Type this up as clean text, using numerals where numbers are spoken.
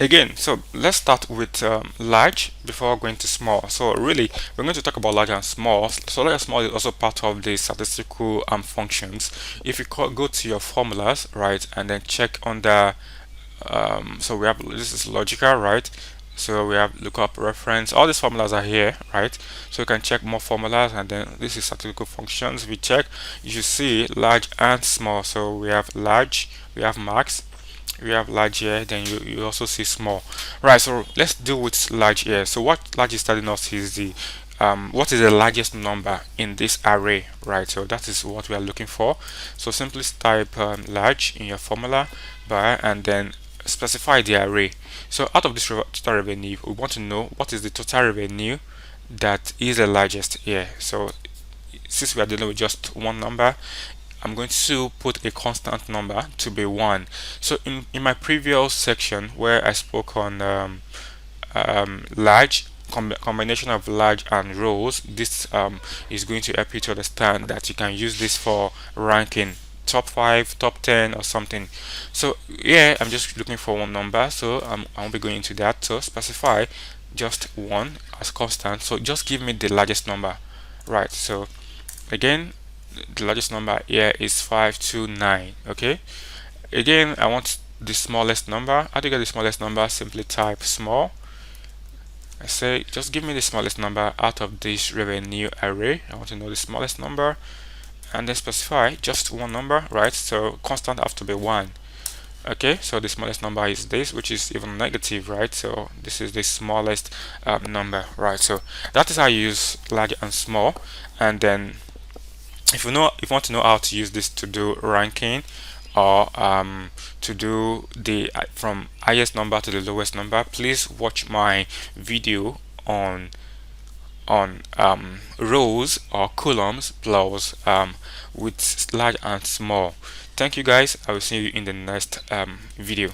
Again, so let's start with large before going to small. So really, we're going to talk about large and small. So large and small is also part of the statistical functions. If you go to your formulas, right, and then check under, so we have, this is logical, right? So we have lookup, reference, all these formulas are here, right? So you can check more formulas, and then this is statistical functions. If you check, you should see large and small. So we have large, we have max, we have large here, then you also see small, right? So let's do with large here. So what large is telling us is the what is the largest number in this array, right? So that is what we are looking for. So simply type large in your formula bar and then specify the array. So out of this total revenue, we want to know what is the total revenue that is the largest here. So since we are dealing with just one number, I'm going to put a constant number to be 1. So in my previous section where I spoke on large, combination of large and rows, this is going to help you to understand that you can use this for ranking top 5, top 10 or something. So yeah, I'm just looking for one number, so I won't be going into that. So specify just 1 as constant, so just give me the largest number, right? So again, the largest number here is 529. Okay, again, I want the smallest number. How do you get the smallest number? Simply type small. I say just give me the smallest number out of this revenue array. I want to know the smallest number, and then specify just one number, right? So constant have to be 1. Okay, so the smallest number is this, which is even negative, right? So this is the smallest number, right? So that is how you use large and small. And then if you want to know how to use this to do ranking, or to do the from highest number to the lowest number, please watch my video on rows or columns plus with large and small. Thank you guys. I will see you in the next video.